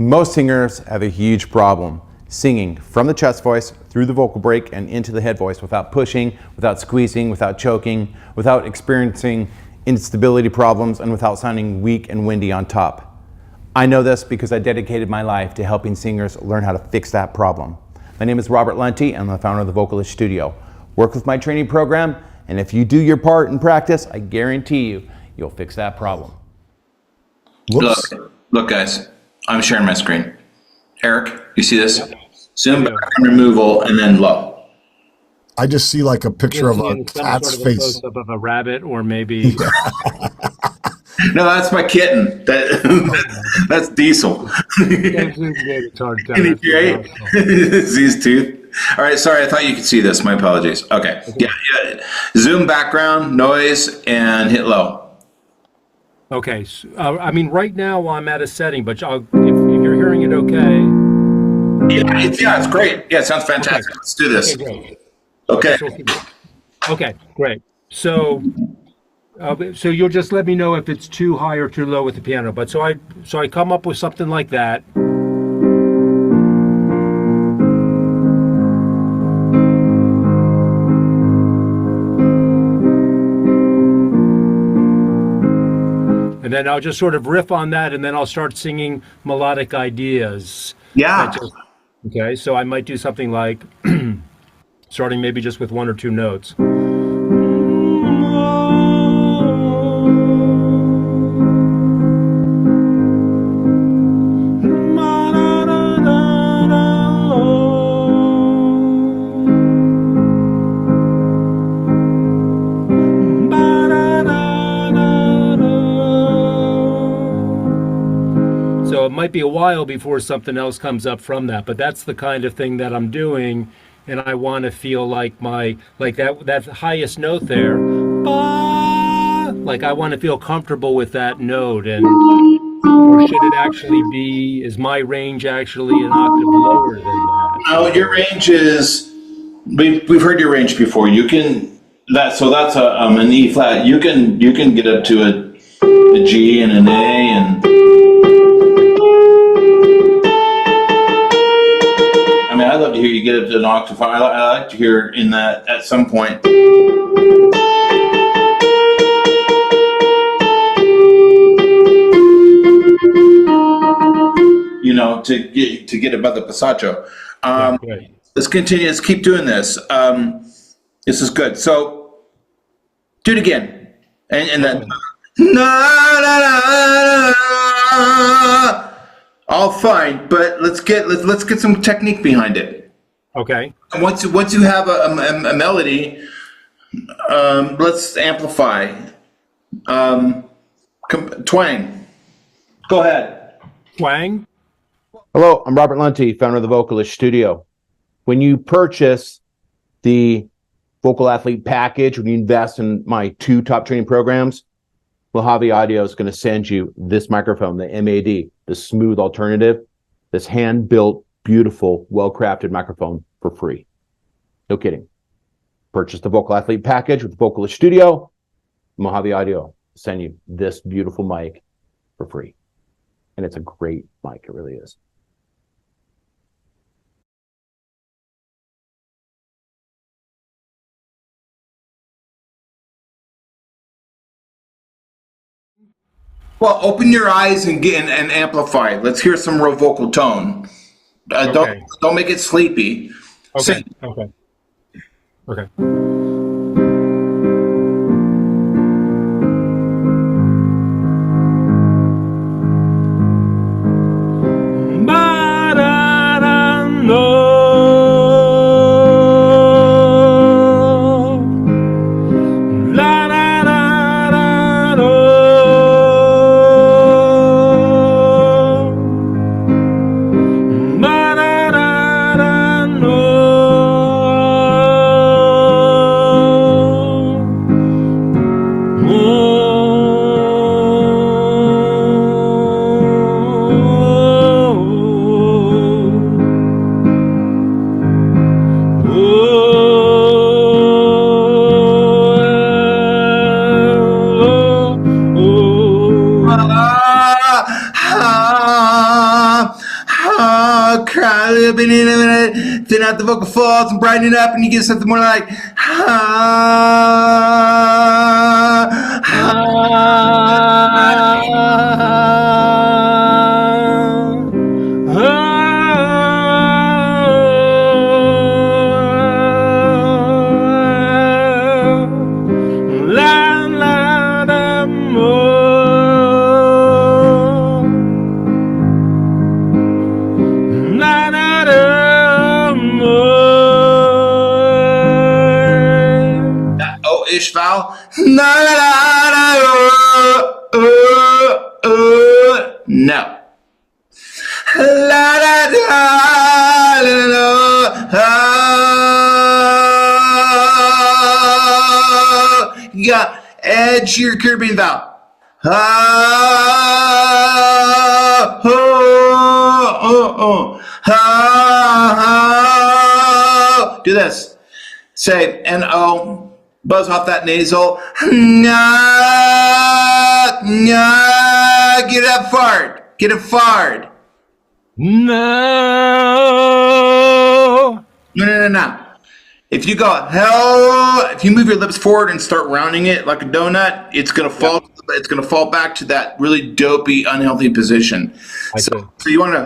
Most singers have a huge problem singing from the chest voice through the vocal break and into the head voice without pushing, without squeezing, without choking, without experiencing instability problems, and without sounding weak and windy on top. I know this because I dedicated my life to helping singers learn how to fix that problem. My name is Robert Lunte, and I'm the founder of the Vocalist Studio. Work with my training program, and if you do your part in practice, I guarantee you'll fix that problem. Look guys, I'm sharing my screen. Eric, you see this? Zoom back and removal, and then low. I just see like a picture of a cat's sort of face. A close-up of a rabbit, or maybe. No, that's my kitten. That's Diesel. Can he hear his tooth? All right, sorry, I thought you could see this. My apologies. Okay. Yeah. Zoom background, noise, and hit low. Okay, so, I mean, right now I'm at a setting, but if you're hearing it okay. Yeah, it's great. Yeah, it sounds fantastic. Okay. Let's do this. Okay, great. Okay, great. So you'll just let me know if it's too high or too low with the piano. But so I come up with something like that. And then I'll just sort of riff on that, and then I'll start singing melodic ideas. Yeah. Okay, so I might do something like, starting maybe just with one or two notes. So it might be a while before something else comes up from that, but that's the kind of thing that I'm doing, and I want to feel like that highest note there, like I want to feel comfortable with that note, or should it actually be? Is my range actually an octave lower than that? No, your range is. We've heard your range before. You can that's an E flat. You can get up to a G and an A and. I'd love to hear you get up to an octave. I like to hear in that at some point. You know, to get above the passaggio. Let's continue. Let's keep doing this. This is good. So do it again, and then. All fine, but let's get some technique behind it. Okay. And once you have a melody, let's amplify. Twang. Go ahead. Twang. Hello, I'm Robert Lunte, founder of the Vocalist Studio. When you purchase the Vocal Athlete package, when you invest in my 2 top training programs, Mojave Audio is going to send you this microphone, the MAD, the smooth alternative, this hand-built, beautiful, well-crafted microphone for free. No kidding. Purchase the Vocal Athlete package with Vocalist Studio. Mojave Audio will send you this beautiful mic for free. And it's a great mic, it really is. Well, open your eyes and amplify. Let's hear some real vocal tone. Okay. Don't make it sleepy. Okay. Sing. Okay. cry a little bit, thin out the vocal folds and brighten it up, and you get something more like ish vowel. No. You got edge your Caribbean vowel. Do this. Say N-O. Buzz off that nasal. Get it up far. Get it far. No. No. If you go if you move your lips forward and start rounding it like a donut, it's gonna fall. Yep. It's gonna fall back to that really dopey, unhealthy position. So you want to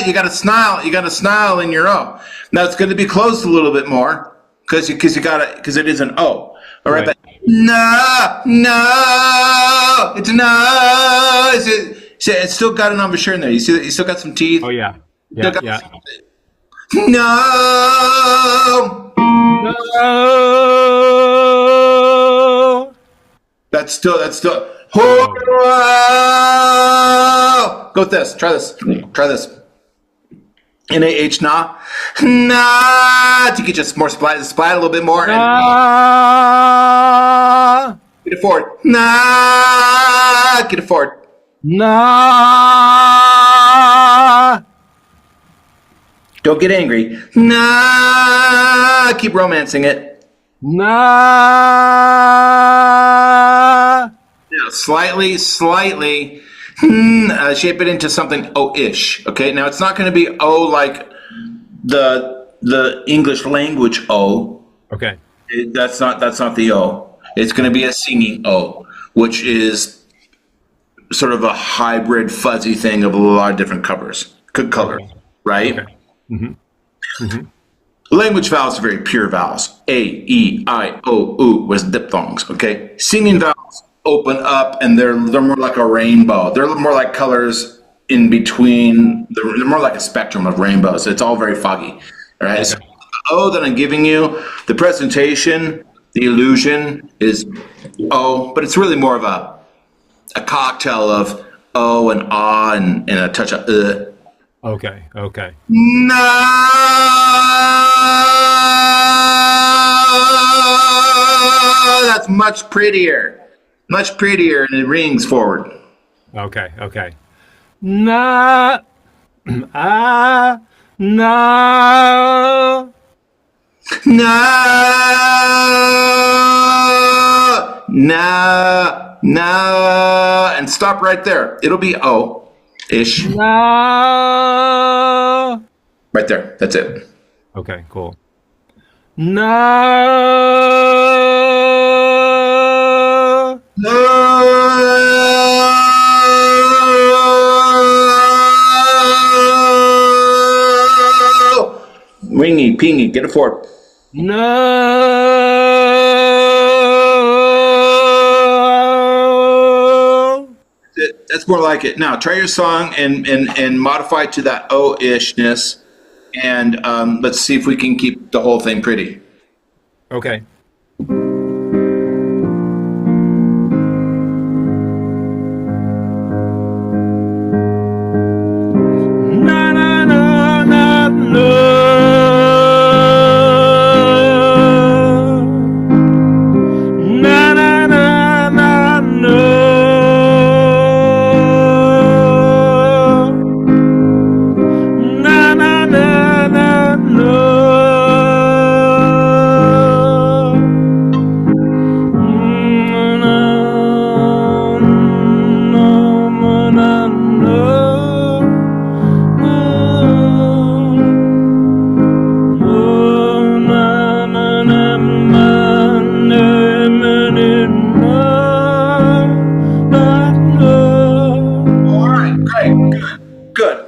you got to smile. You got to smile in your O. Now it's going to be closed a little bit more because it is an O. All right, but no, it's no. It's still got an embouchure in there. You see that? You still got some teeth. Oh yeah. No. That's still. Go with this. Try this. N-A-H, nah. To get just more splat a little bit more. And get it forward. Get it forward. Don't get angry. Keep romancing it. Now, slightly. Shape it into something O-ish. Okay, now it's not going to be O like the English language O. Okay, that's not the O. It's going to be a singing O, which is sort of a hybrid fuzzy thing of a lot of different colors, right? Okay. Mm-hmm. Language vowels are very pure vowels. A, E, I, O, U with diphthongs. Okay, singing vowels open up and they're more like a rainbow. They're more like colors in between. They're more like a spectrum of rainbows. It's all very foggy. All right. Okay. So the O that I'm giving you, the presentation, the illusion is O, but it's really more of a cocktail of O and ah and a touch of Okay. No, that's much prettier. Much prettier, and it rings forward. Okay. No. And stop right there. It'll be O-ish. No. Right there. That's it. Okay, cool. No. Wingy, pingy, get it forward. No. That's more like it. Now try your song and modify to that O-ishness, and let's see if we can keep the whole thing pretty. Okay.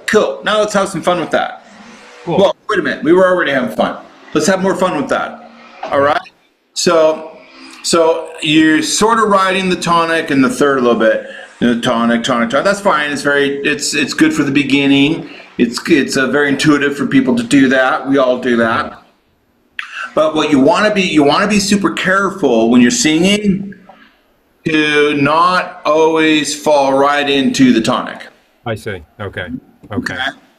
cool. Now let's have some fun with that. Cool. Well, wait a minute. We were already having fun. Let's have more fun with that. All right. So you're sort of riding the tonic and the third a little bit. The tonic. That's fine. It's good for the beginning. It's very intuitive for people to do that. We all do that. But what you want to be super careful when you're singing to not always fall right into the tonic. I see. Okay.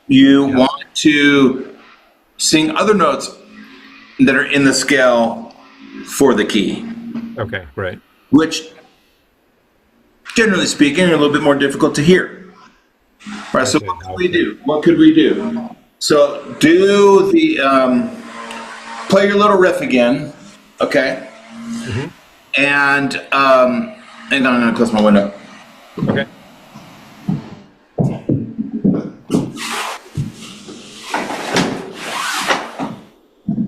You want to sing other notes that are in the scale for the key. Okay, right. Which, generally speaking, are a little bit more difficult to hear. Right, so what could we do? What could we do? So do the, play your little riff again, okay? Mm-hmm. And I'm gonna close my window. Okay.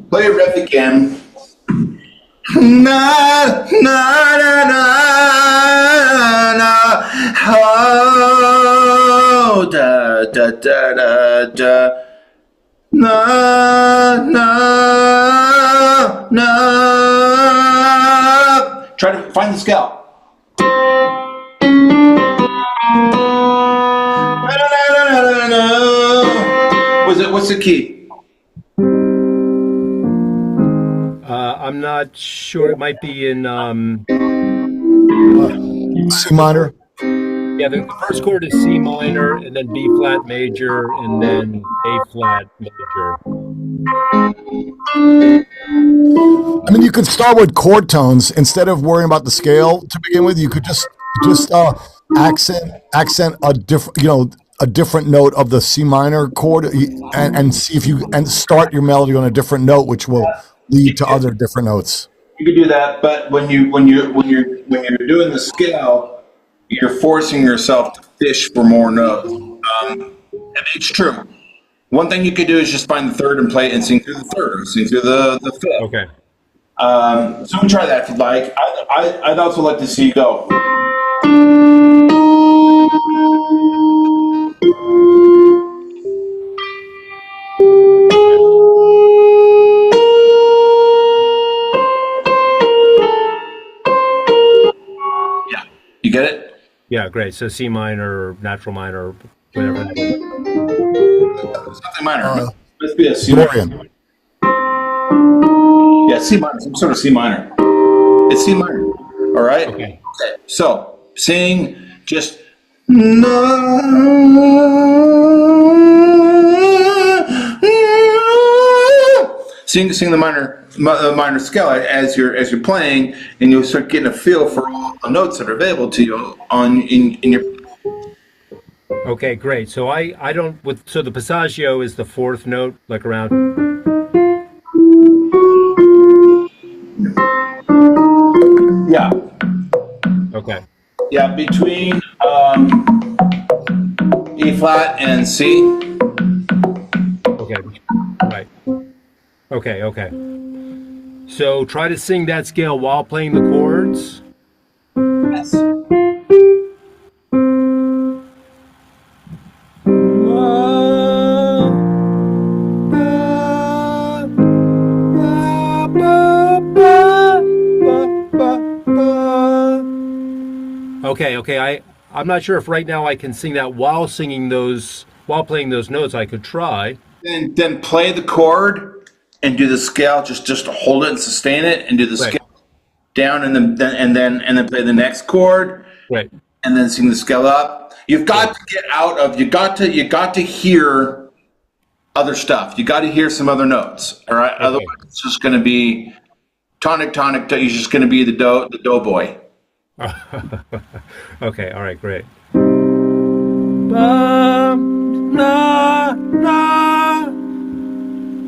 Play your riff again. Na na na na na, oh, da da da da da, na na na. Try to find the scale. What's the key? I'm not sure. It might be in C minor. yeah. The first chord is C minor, and then B flat major, and then A flat major. I mean, you could start with chord tones instead of worrying about the scale to begin with. You could just accent a different note of the C minor chord, and see if you start your melody on a different note, which will lead to other different notes. You could do that, but when you're doing the scale, you're forcing yourself to fish for more notes. It's true. One thing you could do is just find the third and play it and sing through the third, or sing through the fifth. Okay. So we try that if you'd like. I'd also like to see you go. Yeah, you get it? Yeah, great. So C minor or natural minor or whatever. Something minor. Let's be a C minor. Dorian. Yeah, C minor, some sort of C minor. It's C minor. All right? Okay. So, sing just sing the minor scale as you're playing, and you'll start getting a feel for all the notes that are available to you in your. Okay, great. So I don't so the passaggio is the fourth note, like around. Yeah. Okay. Yeah, between E flat and C. Okay. Right. Okay. So try to sing that scale while playing the chords. Yes. Okay. I'm not sure if right now I can sing that while playing those notes. I could try. Then play the chord and do the scale. Just hold it and sustain it, and do the scale down, and then play the next chord. Right. And then sing the scale up. You've got to get out of. You got to hear other stuff. You got to hear some other notes. All right. Okay. Otherwise, it's just going to be tonic. You're just going to be the do boy. Okay. All right. Great.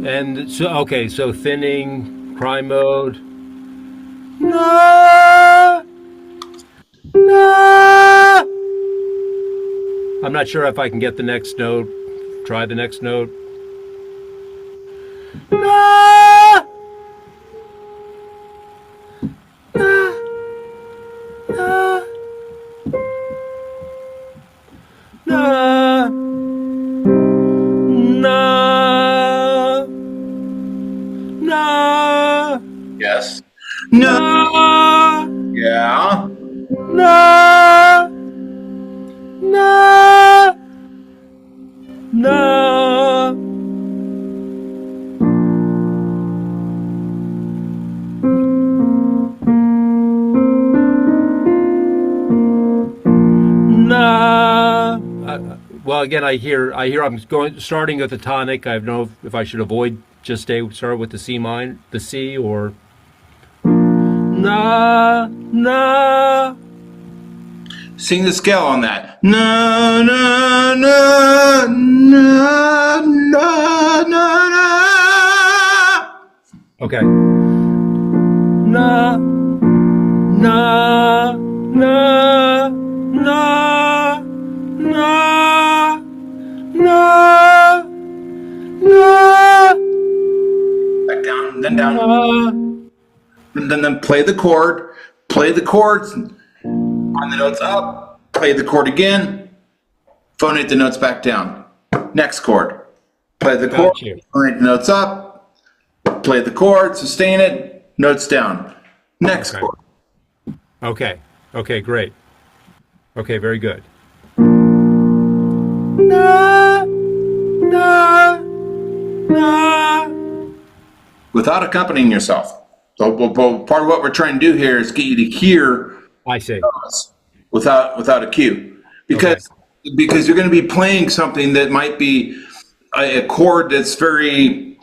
And so thinning, cry mode. I'm not sure if I can get the next note. Try the next note. na. Na. Well, again, I hear I'm starting with the tonic. I don't know if I should avoid just start with the C minor, the C, or na na. Sing the scale on that. Na na na na na na na. Okay. Na na na na na na na. Back down, then down. And then play the chord. Play the chords. On the notes up. Play the chord again. Phonate the notes back down. Next chord. Play the chord. Gotcha. Phonate the notes up. Play the chord. Sustain it. Notes down. Next chord. Okay. Okay, great. Okay, very good. Na, na, na. Without accompanying yourself. So part of what we're trying to do here is get you to hear I see. without a cue, because you're going to be playing something that might be a chord that's very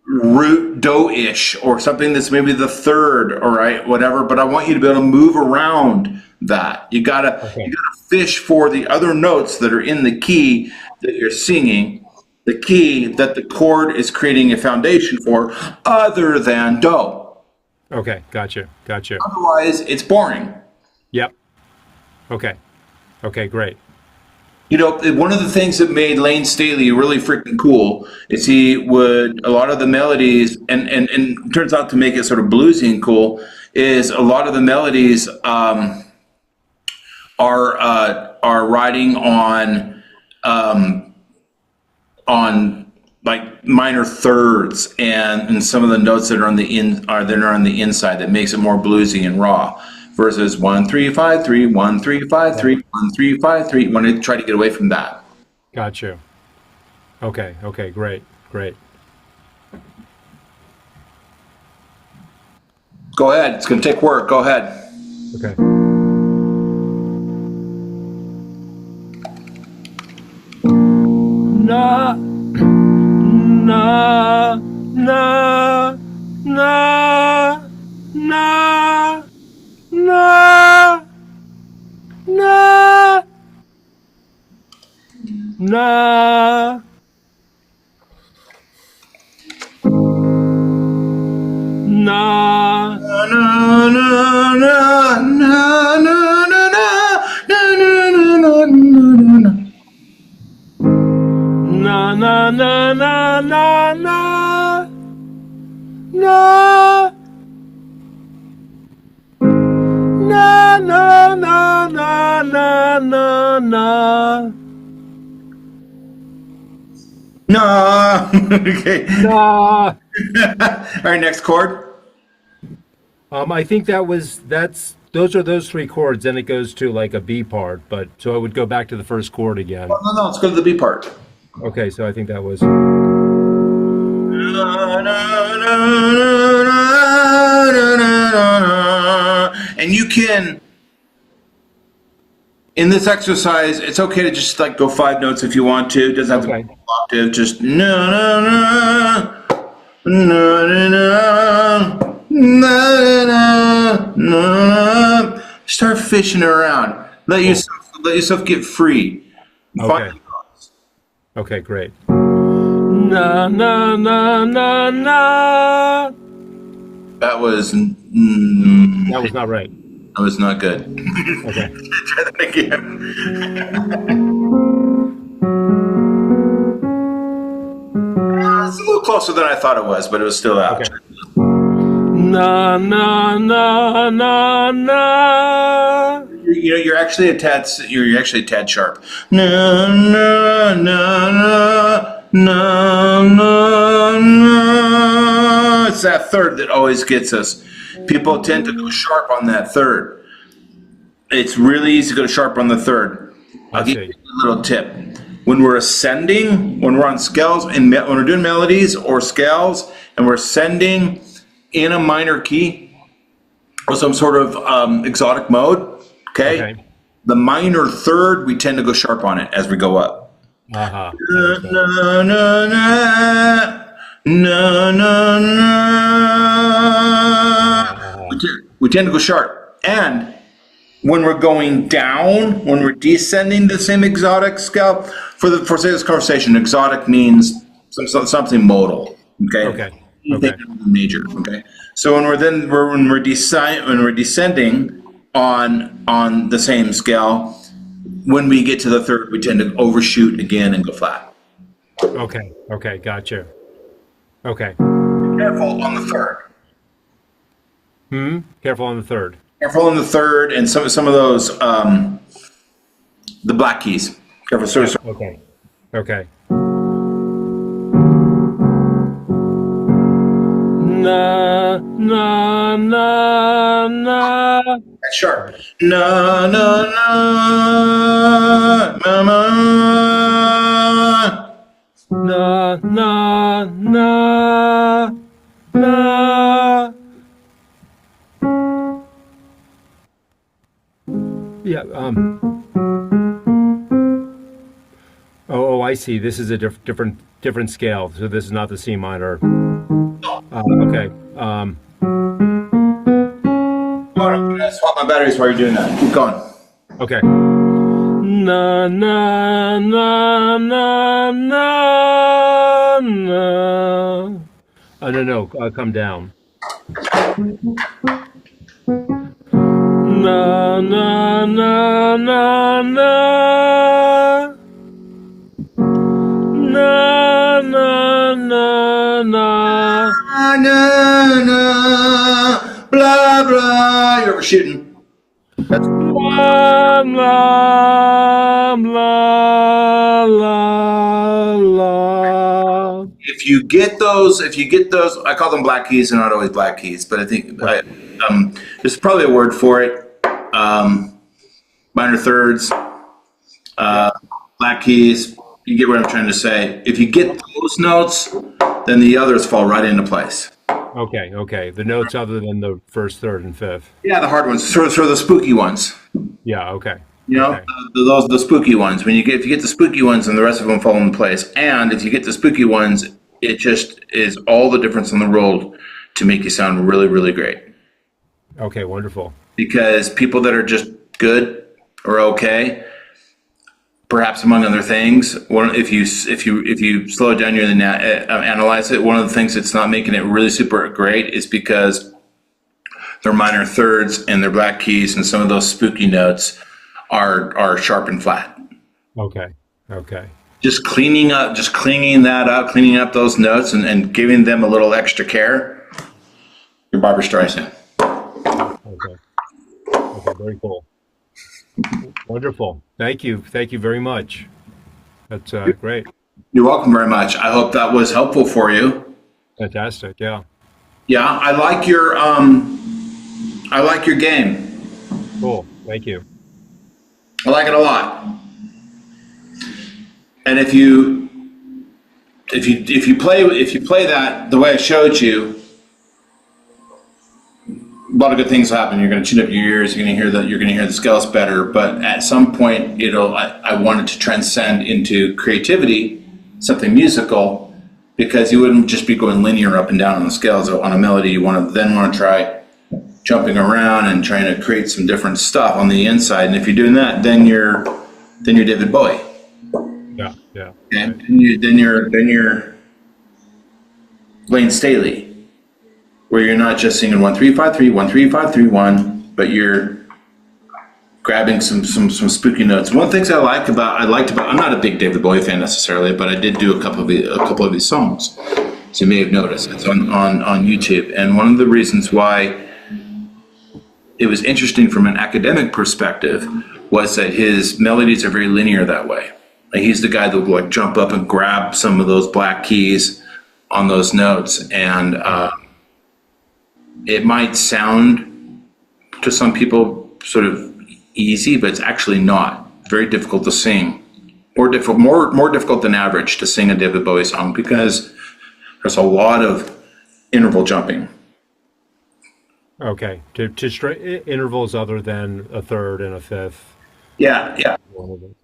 root do-ish, or something that's maybe the third, all right, whatever. But I want you to be able to move around that. You gotta fish for the other notes that are in the key that you're singing, the key that the chord is creating a foundation for, other than do. Okay, gotcha. Otherwise, it's boring. Yep. Okay. Okay, great. You know, one of the things that made Lane Staley really freaking cool is he would, a lot of the melodies, and turns out to make it sort of bluesy and cool, is a lot of the melodies are riding on like minor thirds, and some of the notes that are on the inside, that makes it more bluesy and raw. Versus 1 3 5 3 1 3 5 3 1 3 5 3. Want to try to get away from that. Got you. Okay. Okay. Great. Go ahead. It's going to take work. Go ahead. Okay. Na na na na na. Na na na na na na na na na. Na na na na na na na. No. Okay. Nah. All right, next chord. I think those are those three chords, then it goes to like a B part, but so I would go back to the first chord again. No, let's go to the B part. Okay, so I think that was and you can, in this exercise, it's okay to just like go 5 notes if you want to. It doesn't have to be octave. Just na na na na na na. Start fishing around. Let yourself get free. okay. Okay, great. Na na na na na. That was That was not right. That was not good. Okay. Try that again. It's a little closer than I thought it was, but it was still out. Okay. Na na na na na. You're actually a tad sharp. Na na na na na na na. It's that third that always gets us. People tend to go sharp on that third. It's really easy to go sharp on the third. I'll give you a little tip. when we're ascending, when we're on scales, and when we're doing melodies or scales, and we're ascending in a minor key or some sort of exotic mode, okay? The minor third, we tend to go sharp on it as we go up. Uh-huh. Na, na, na, na, na, na. We tend to go sharp. And when we're going down, when we're descending the same exotic scale, for say this conversation, exotic means something modal, okay? Okay. Major, okay? So when we're descending on the same scale, when we get to the third, we tend to overshoot again and go flat. Okay, gotcha. Okay. Careful on the third. Careful on the third. Careful on the third, and some of those the black keys. Careful. Sorry. Okay. Na na na na. That's sharp. Na na na na na. Na na na na. Yeah. Oh, I see. This is a different scale. So this is not the C minor. Okay. I'm gonna swap my batteries while you're doing that. Keep going. Okay. Na na na na na na. Oh no, come down. Na na na na na. Na na na na. Na na blah blah. You're overshooting. That's blah blah blah blah. If you get those, I call them black keys. They're not always black keys, but I think there's probably a word for it. Minor thirds, black keys. You get what I'm trying to say. If you get those notes, then the others fall right into place. Okay. The notes other than the first, third, and fifth. Yeah, the hard ones, sort of the spooky ones. Yeah. Okay. You know, the spooky ones. If you get the spooky ones, then the rest of them fall into place. And if you get the spooky ones, it just is all the difference in the world to make you sound really, really great. Okay, wonderful. Because people that are just good or okay, perhaps among other things, if you slow it down and analyze it, one of the things that's not making it really super great is because their minor thirds and their black keys and some of those spooky notes are sharp and flat. Okay. Just cleaning up those notes and giving them a little extra care. You're Barbra Streisand. Okay, very cool. Wonderful. Thank you very much. That's great. You're welcome very much. I hope that was helpful for you. Fantastic. Yeah, I like your game. Cool. Thank you. I like it a lot. And if you play that the way I showed you, a lot of good things happen. You're going to tune up your ears. You're going to hear the scales better. But at some point, I wanted to transcend into creativity, something musical, because you wouldn't just be going linear up and down on the scales on a melody. You want to try jumping around and trying to create some different stuff on the inside. And if you're doing that, then you're David Bowie. Yeah. And then you're Lane Staley, where you're not just singing 1 3 5 3 1 3 5 3 1, but you're grabbing some spooky notes. One of the things I liked about I'm not a big David Bowie fan necessarily, but I did do a couple of his songs, so you may have noticed it's on YouTube. And one of the reasons why it was interesting from an academic perspective was that his melodies are very linear that way. Like he's the guy that will jump up and grab some of those black keys on those notes, and it might sound to some people sort of easy, but it's actually not. Very difficult to sing more difficult than average to sing a David Bowie song because there's a lot of interval jumping. Okay, to straight intervals other than a third and a fifth. Yeah. One of them.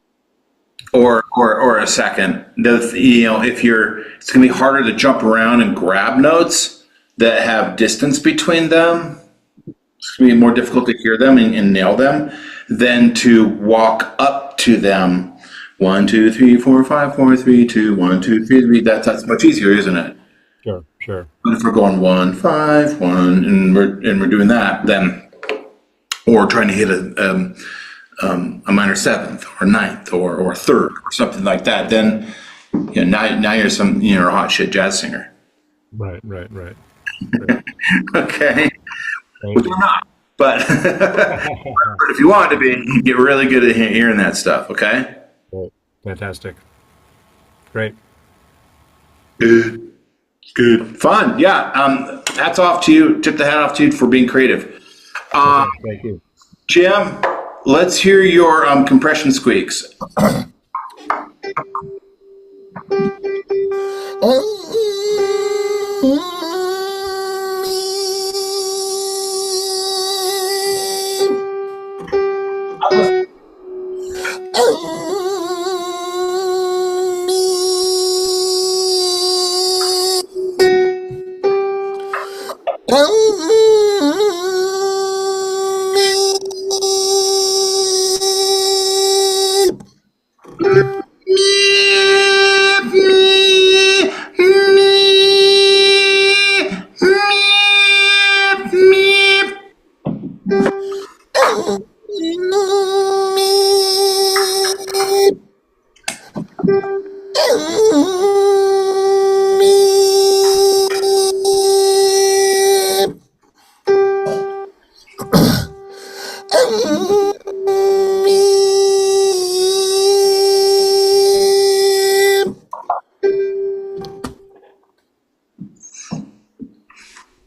Or a second. It's going to be harder to jump around and grab notes that have distance between them. It's going to be more difficult to hear them and nail them than to walk up to them. 1, 2, 3, 4, 5, 4, 3, 2, 1, 2, 3, 3. That's much easier, isn't it? Sure. But if we're going 1, 5, 1, and we're doing that, then, or trying to hit a minor seventh or ninth or third or something like that, then now you're a hot shit jazz singer. Right. Okay, which we're not. But if you want to be, you get really good at hearing that stuff. Okay. Right. Fantastic. Great. Good. Fun. Yeah. Hats off to you. Tip the hat off to you for being creative. Thank you. Jim, let's hear your compression squeaks.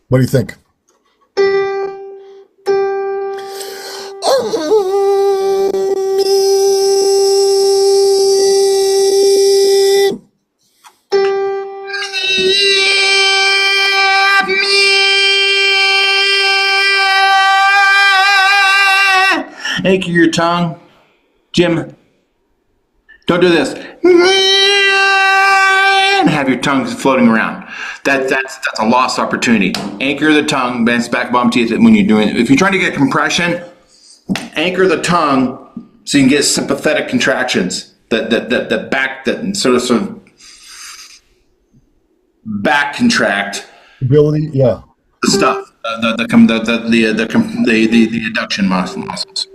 What do you think? Anchor your tongue. Jim, don't do this. And have your tongue floating around. That's a lost opportunity. Anchor the tongue, bend back bottom teeth when you're doing it. If you're trying to get compression, anchor the tongue so you can get sympathetic contractions. That sort of back contract. Ability, yeah. The stuff. The adduction muscles.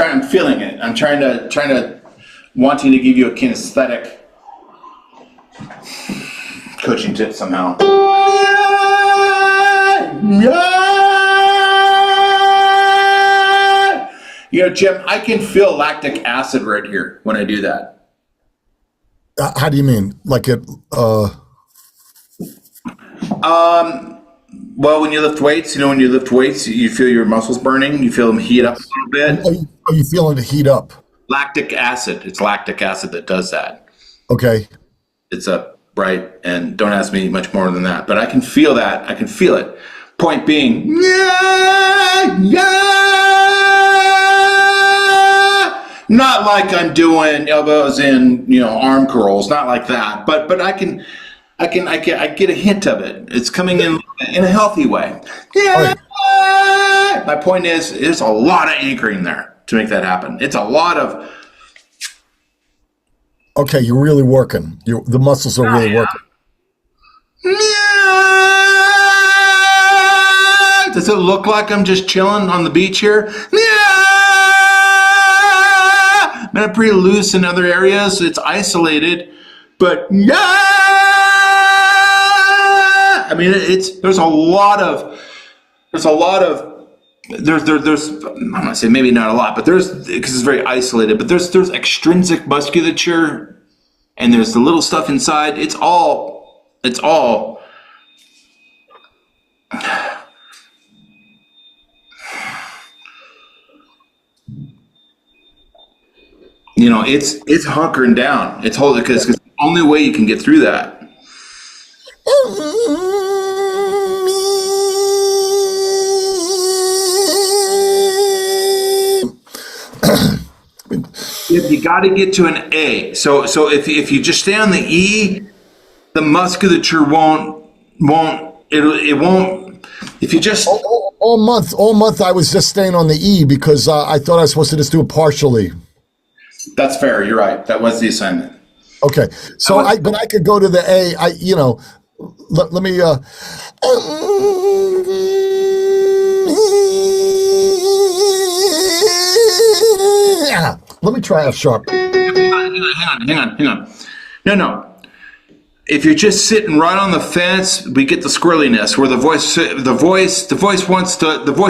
I'm feeling it. I'm trying to wanting to give you a kinesthetic coaching tip somehow. Jim, I can feel lactic acid right here when I do that. How do you mean? Like it? Well, when you lift weights, you feel your muscles burning. You feel them heat up a little bit. Are you feeling it heat up? Lactic acid. It's lactic acid that does that. Okay. It's up, right? And don't ask me much more than that. But I can feel that. I can feel it. Point being, not like I'm doing elbows in, arm curls. Not like that. But I get a hint of it. It's coming in a healthy way. Yeah. My point is, there's a lot of anchoring there to make that happen. It's a lot of Okay, you're really working. The muscles are really working. Does it look like I'm just chilling on the beach here? I'm pretty loose in other areas. It's isolated, but I mean, there's a lot of I'm not saying maybe not a lot, but because it's very isolated, but there's extrinsic musculature and there's the little stuff inside. It's all it's hunkering down. It's holding because the only way you can get through that. You got to get to an A. So if you just stay on the E, the musculature won't. If you just all month I was just staying on the E because I thought I was supposed to just do it partially. That's fair. You're right. That was the assignment. Okay. So but I could go to the A. Let me. Let me try F sharp. Hang on. No. If you're just sitting right on the fence, we get the squirreliness where the voice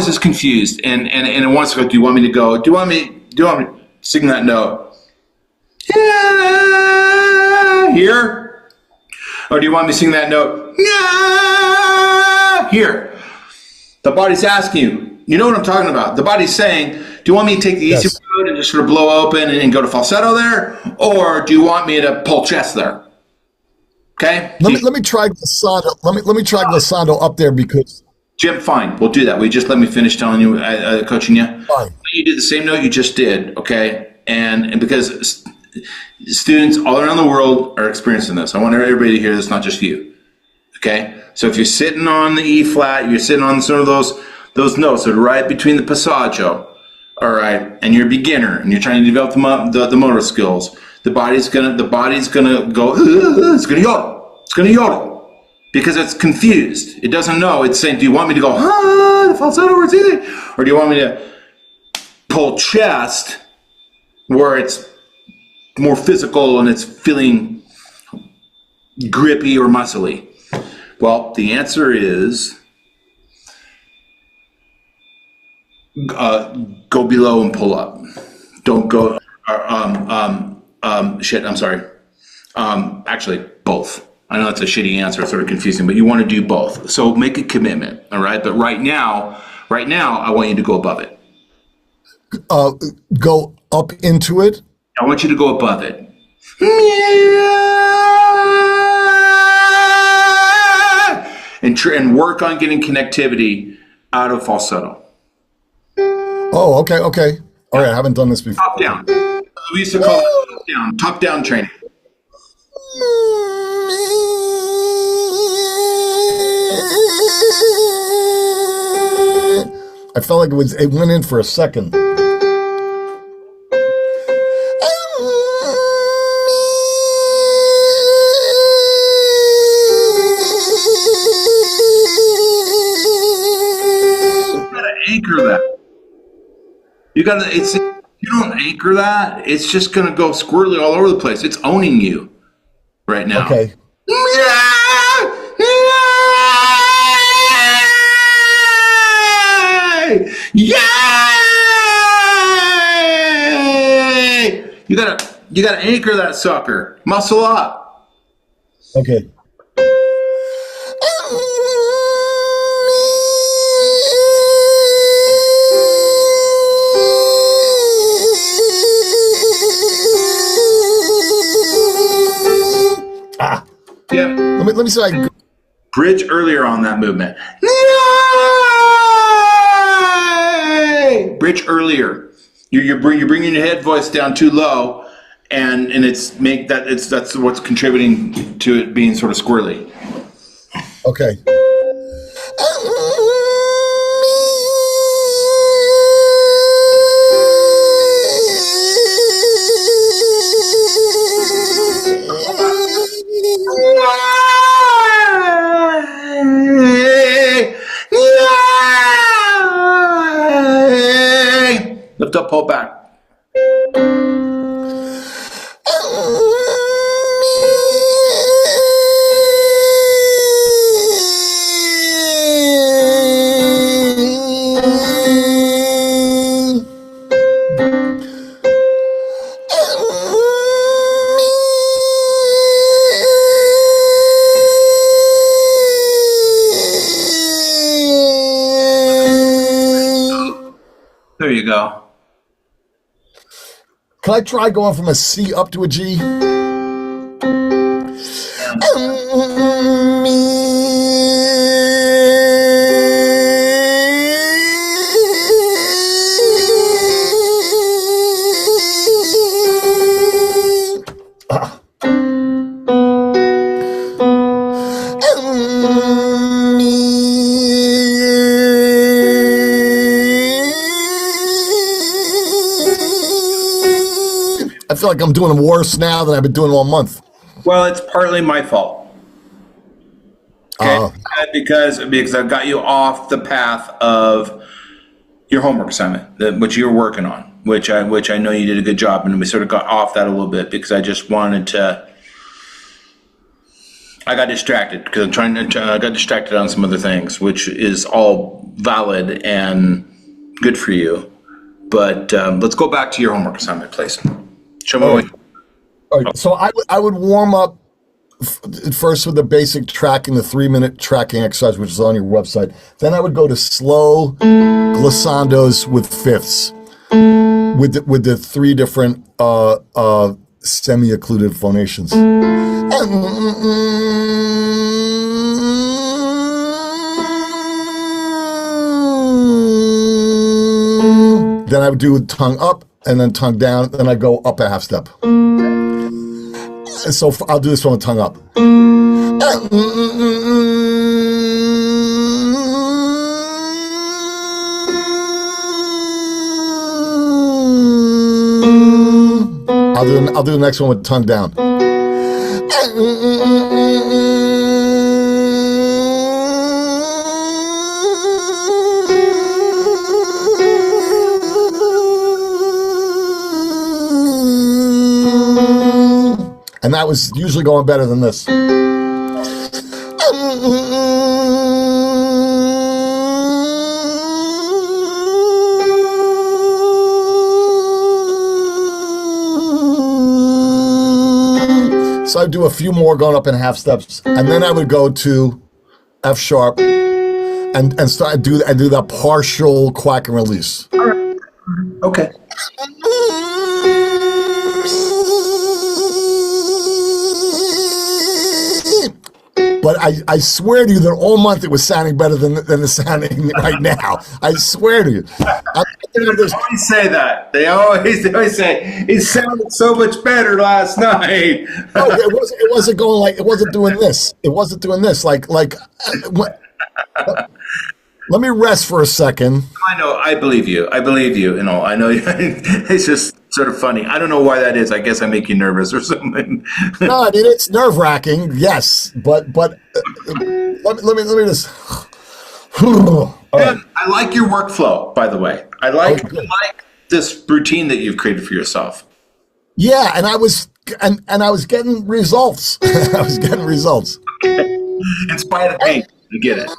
is confused and it wants to go. Do you want me to go? Do you want me to sing that note? Yeah, here. Or do you want me to sing that note? Yeah, here. The body's asking you. You know what I'm talking about. The body's saying, do you want me to take the easy road and just sort of blow open and go to falsetto there? Or do you want me to pull chest there? Okay? Let me try glissando. Let me try glissando up there because Jim, fine. We'll do that. Just let me finish telling you, coaching you. Fine. You did the same note you just did, okay? And because students all around the world are experiencing this. I want everybody to hear this, not just you. Okay? So if you're sitting on the E flat, you're sitting on sort of those notes that are right between the passaggio, all right, and you're a beginner and you're trying to develop the motor skills, the body's gonna go, it's gonna yodel because it's confused. It doesn't know. It's saying, do you want me to go the falsetto where it's easy, or do you want me to pull chest where it's more physical and it's feeling grippy or muscly? Well, the answer is go below and pull up. Don't go. I'm sorry. Actually, both. I know that's a shitty answer, sort of confusing, but you want to do both. So make a commitment, all right? But right now, I want you to go above it. Go up into it. I want you to go above it. And work on getting connectivity out of falsetto. Oh, okay. All right, I haven't done this before. Top down. We used to call it top down training. I felt like it went in for a second. Anchor that. You don't anchor that, it's just gonna go squirrely all over the place. It's owning you right now. Okay. Yay! You gotta anchor that sucker. Muscle up. Okay. Yeah. Let me see. Bridge earlier on that movement. Yay! Bridge earlier. You're bringing your head voice down too low, and that's what's contributing to it being sort of squirrely. Okay. pull back. There you go. Can I try going from a C up to a G? I feel like I'm doing them worse now than I've been doing all month. Well, it's partly my fault. Okay, because I've got you off the path of your homework assignment, which you're working on, which I know you did a good job, and we sort of got off that a little bit because I just wanted to. I got distracted because I got distracted on some other things, which is all valid and good for you. But let's go back to your homework assignment, please. Show me what. All right, so I would warm up first with the basic tracking, the 3-minute tracking exercise, which is on your website. Then I would go to slow glissandos with fifths, with the 3 different semi-occluded phonations. Then I would do tongue up and then tongue down. Then I go up a half step. So I'll do this one with tongue up. I'll do the next one with tongue down. And that was usually going better than this. So I'd do a few more going up in half steps, and then I would go to F sharp and start do that partial quack and release. All right. Okay. But I swear to you that all month it was sounding better than it's sounding right now. I swear to you. They always say that. They always say it sounded so much better last night. No, it wasn't going like it wasn't doing this. It wasn't doing this. Let me rest for a second. I know. I believe you. I know. I know. It's just sort of funny. I don't know why that is. I guess I make you nervous or something. No, I mean it's nerve-wracking. Yes, but let me just. Right. I like your workflow, by the way. I like this routine that you've created for yourself. Yeah, and I was getting results. I was getting results. Okay. In spite of pain, you get it.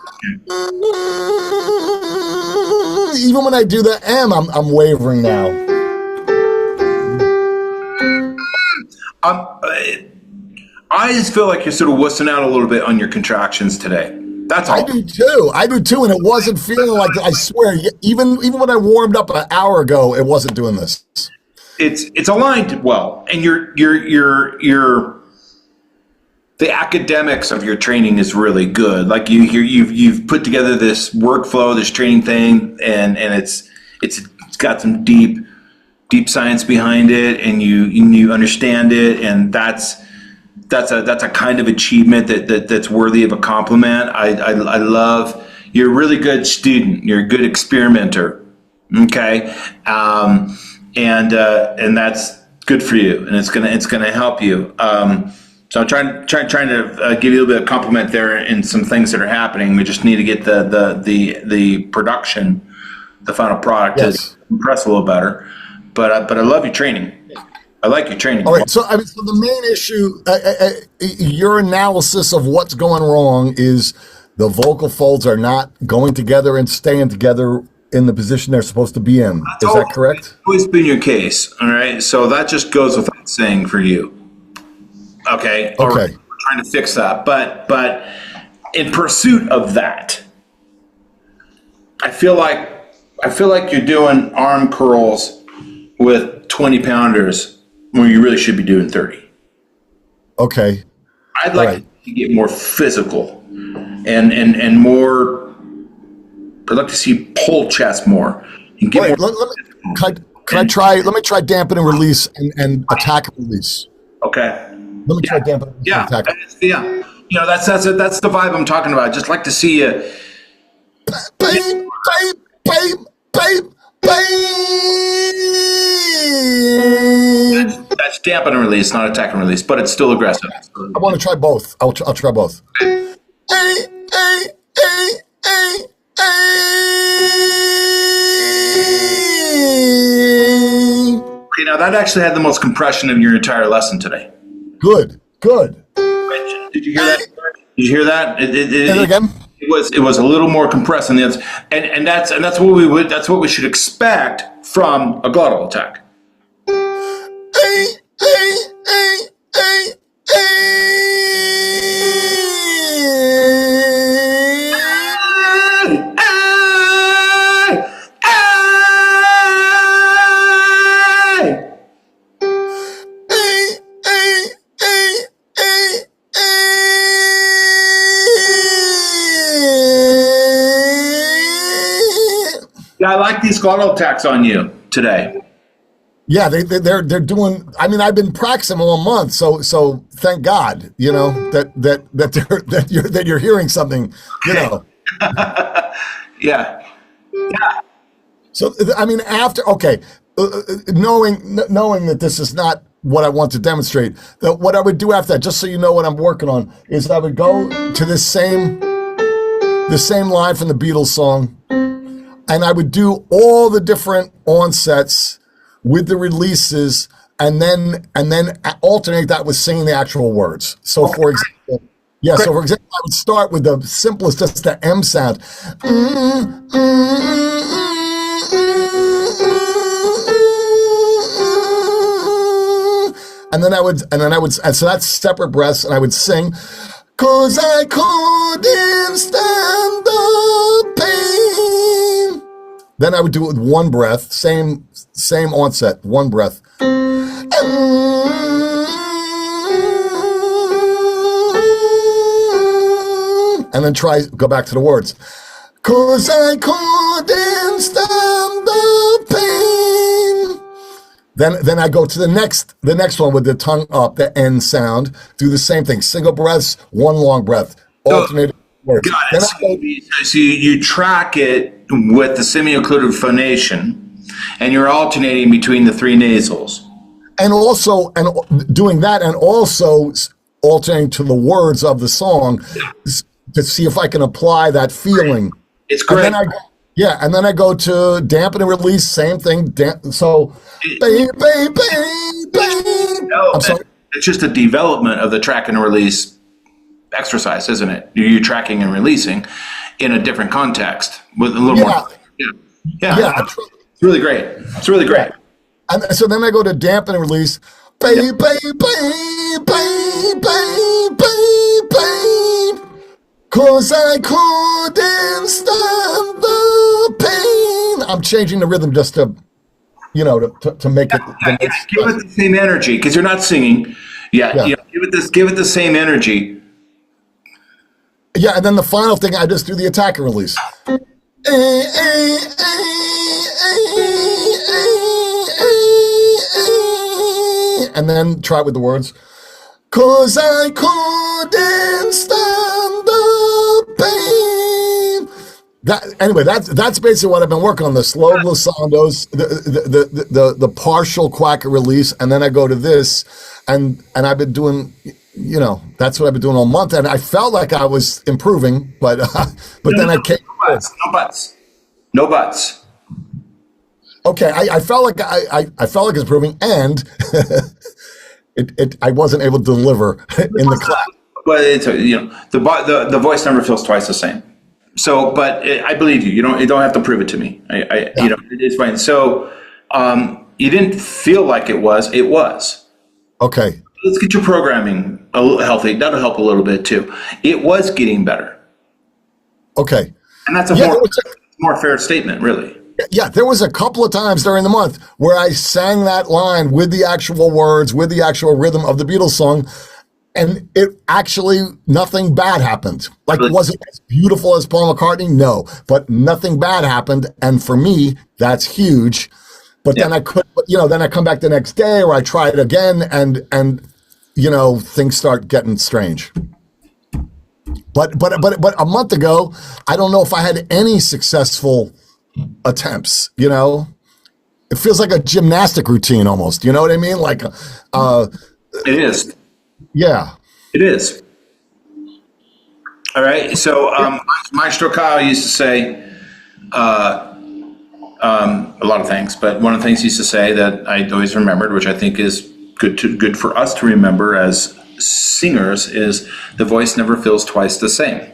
Even when I do the M, I'm wavering now. I just feel like you're sort of wussing out a little bit on your contractions today. That's all. I do too, and it wasn't feeling like I swear. Even when I warmed up an hour ago, it wasn't doing this. It's aligned well, and your the academics of your training is really good. Like you've put together this workflow, this training thing, and it's got some deep science behind it, and you understand it, and that's a kind of achievement that's worthy of a compliment. I love. You're a really good student. You're a good experimenter. Okay, and that's good for you, and it's gonna help you. So I'm trying to give you a little bit of compliment there in some things that are happening. We just need to get the production the final product Yes. to compress a little better. But I love your training. I like your training. All right. So so the main issue, your analysis of what's going wrong is the vocal folds are not going together and staying together in the position they're supposed to be in. Is that correct? Always been your case. All right. So that just goes without saying for you. Okay. All right. We're trying to fix that. But in pursuit of that, I feel like you're doing arm curls with 20 pounders when you really should be doing 30. Okay. I'd like to get more physical and more. I'd like to see pull chest more and get more. Can I try? Let me try dampen and release and attack and release. Okay. Let me try dampen and release and attack. Yeah. You know, that's the vibe I'm talking about. I'd just like to see you. Babe. That's dampen and release, not attack and release, but it's still aggressive. I want to try both. I'll try both. Okay, now that actually had the most compression of your entire lesson today. Good. Did you hear that? Did you hear that? Say it again. It was a little more compressed than the others, and that's what we should expect from a glottal attack. Yeah, I like these glottal attacks on you today. Yeah, they're doing. I mean, I've been practicing all month, so thank God, you know that you're hearing something, you know. Yeah. So I mean, knowing that this is not what I want to demonstrate, that what I would do after that, just so you know what I'm working on, is I would go to the same line from the Beatles song, and I would do all the different onsets with the releases, and then alternate that with singing the actual words. So for example, I would start with the simplest, just the M sound. So that's separate breaths, and I would sing, 'cause I couldn't stand the pain. Then I would do it with one breath, same onset, one breath. And then go back to the words. 'Cause I couldn't stand the pain. Then I go to the next one with the tongue up, the N sound. Do the same thing. Single breaths, one long breath. Alternating words. Got it. So you track it with the semiocclusive phonation, and you're alternating between the three nasals. And doing that, and also alternating to the words of the song to see if I can apply that feeling. It's great. And then I go to dampen and release, same thing. I'm sorry. It's just a development of the track and release exercise, isn't it? You're tracking and releasing in a different context with a little more. Yeah. It's really great. It's really great. And so then I go to dampen and release. Cause I couldn't stand the pain. I'm changing the rhythm just to, to make it. Give it the same energy, because you're not singing. Yeah. Give it the same energy. Yeah, and then the final thing, I just do the attack and release. And then try it with the words. 'Cause I couldn't stand the pain. Anyway, that's basically what I've been working on: the slow glissandos, the partial quacker release, and then I go to this, and I've been doing, that's what I've been doing all month, and I felt like I was improving, but then I came. No buts. Okay, I felt like I felt like it's improving, and I wasn't able to deliver in the class. But it's the voice never feels twice the same. So, but I believe you. You don't have to prove it to me. It's fine. So, you didn't feel like it was. It was. Okay. Let's get your programming a little healthy. That'll help a little bit too. It was getting better. Okay. And that's a more fair statement, really. Yeah, there was a couple of times during the month where I sang that line with the actual words, with the actual rhythm of the Beatles song, and it actually, nothing bad happened. Like, Really? was it as beautiful as Paul McCartney? No, but nothing bad happened, and for me, that's huge. But then I come back the next day, or I try it again, and things start getting strange. But a month ago, I don't know if I had any successful attempts. It feels like a gymnastic routine almost. You know what I mean? Like, It is. yeah. It is. All right. So, Maestro Kyle used to say a lot of things, but one of the things he used to say that I always remembered, which I think is good for us to remember as singers, is the voice never feels twice the same.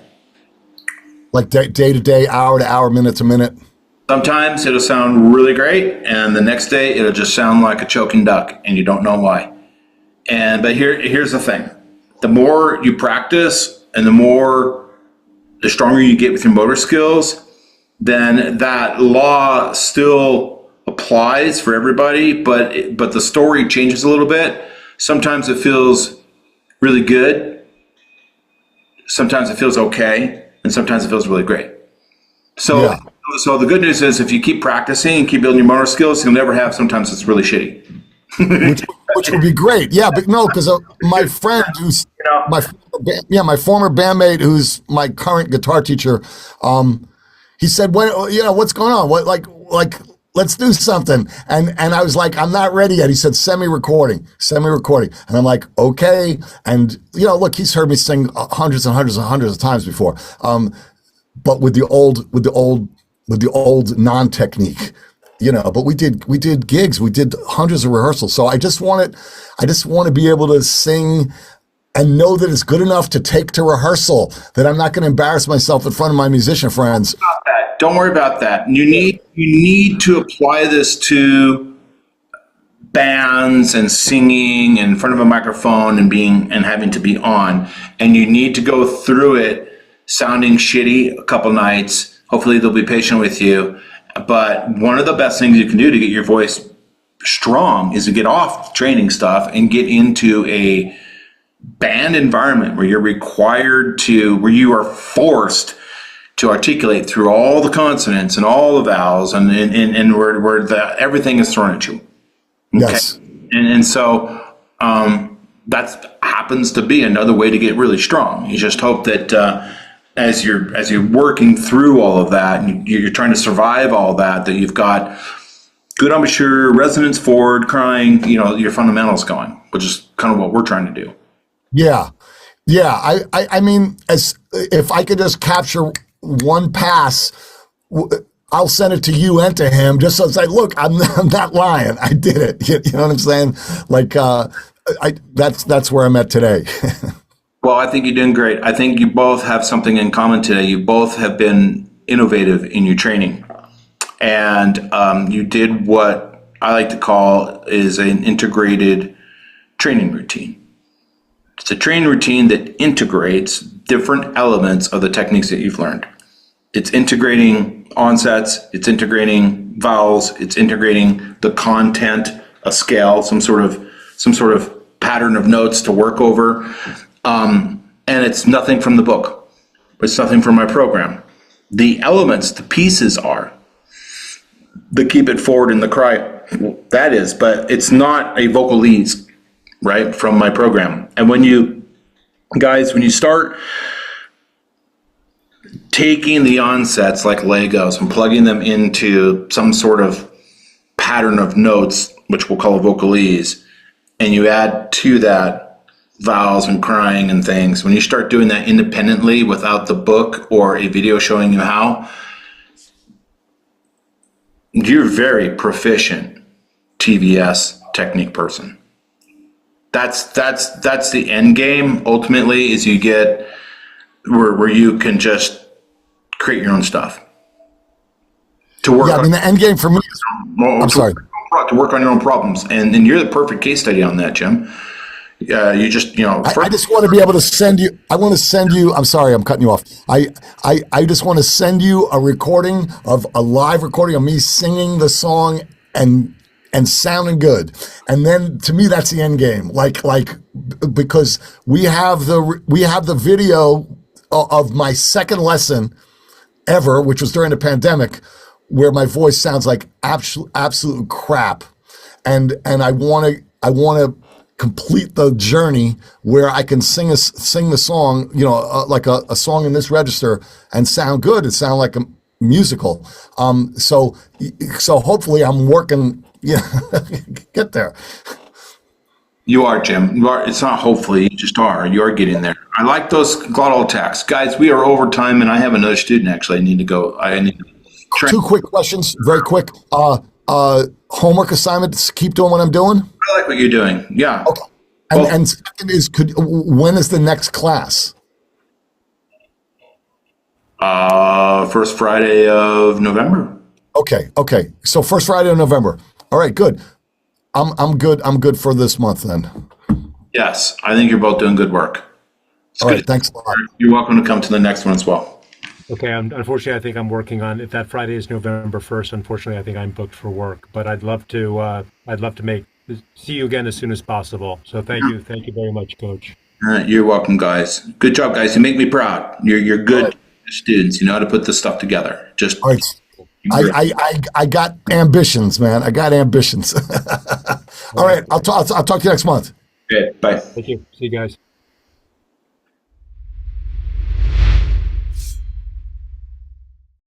Like day to day, hour to hour, minute to minute. Sometimes it'll sound really great, and the next day it'll just sound like a choking duck, and you don't know why. But here's the thing: the more you practice, and the stronger you get with your motor skills, then that law still applies for everybody. But the story changes a little bit. Sometimes it feels really good. Sometimes it feels okay, and sometimes it feels really great. So the good news is, if you keep practicing and keep building your motor skills, you'll never have sometimes it's really shitty. which would be great. Yeah, but no, because my friend who's my former bandmate, who's my current guitar teacher, he said, what's going on? What like let's do something. And I was like, I'm not ready yet. He said, semi-recording. And I'm like, okay. And look, he's heard me sing hundreds and hundreds and hundreds of times before. But with the old non-technique, but we did gigs, we did hundreds of rehearsals. So I just want to be able to sing and know that it's good enough to take to rehearsal, that I'm not going to embarrass myself in front of my musician friends. Don't worry about that. You need to apply this to bands and singing in front of a microphone and having to be on, and you need to go through it sounding shitty a couple nights. Hopefully they'll be patient with you. But one of the best things you can do to get your voice strong is to get off training stuff and get into a band environment where where you are forced to articulate through all the consonants and all the vowels and where everything is thrown at you. Okay? Yes. And so that happens to be another way to get really strong. You just hope that as you're working through all of that, and you're trying to survive all that you've got good embouchure, resonance forward, crying, your fundamentals going, which is kind of what we're trying to do. Yeah. I mean, if I could just capture one pass, I'll send it to you and to him, just so it's like, look, I'm not lying. I did it. You know what I'm saying? Like, that's where I'm at today. Well, I think you're doing great. I think you both have something in common today. You both have been innovative in your training. And you did what I like to call is an integrated training routine. It's a training routine that integrates different elements of the techniques that you've learned. It's integrating onsets, it's integrating vowels, it's integrating the content, a scale, some sort of pattern of notes to work over. And it's nothing from the book. It's nothing from my program. The elements, the pieces are the keep it forward in the cry. That is, but it's not a vocalese, right, from my program. And when you start taking the onsets like Legos and plugging them into some sort of pattern of notes, which we'll call a vocalese, and you add to that vowels and crying and things, when you start doing that independently without the book or a video showing you how, You're very proficient TVS technique person. That's the end game. Ultimately, is you get where you can just create your own stuff to work. Yeah, I mean the end game for me is, I'm sorry. To work on your own problems, and you're the perfect case study on that, Jim. You just, I just want to be able to send you. I want to send you. I'm sorry, I'm cutting you off. I just want to send you a recording of a live recording of me singing the song and sounding good. And then to me, that's the end game. Like because we have the video of my second lesson ever, which was during the pandemic, where my voice sounds like absolute crap, and I want to complete the journey where I can sing the song, like a song in this register and sound good. It sound like a musical. So hopefully I'm working. Yeah, get there. You are, Jim. You are. It's not hopefully. You just are. You are getting there. I like those glottal attacks, guys. We are over time, and I have another student. Actually, I need to go. I need to train. 2 quick questions, very quick. Homework assignments. Keep doing what I'm doing. I like what you're doing. Yeah. Okay. And second is, when is the next class? First Friday of November. Okay. So first Friday of November. All right, good. I'm good. I'm good for this month then. Yes, I think you're both doing good work. All right, thanks a lot. You're welcome to come to the next one as well. Okay, unfortunately, I think I'm working on, if that Friday is November 1st, unfortunately, I think I'm booked for work, but I'd love to see you again as soon as possible. So thank you very much, Coach. You're welcome, guys. Good job, guys. You make me proud. You're good students. You know how to put this stuff together. Just all right. I got ambitions, man. I got ambitions. All right, I'll talk to you next month. Okay, bye. Thank you. See you guys.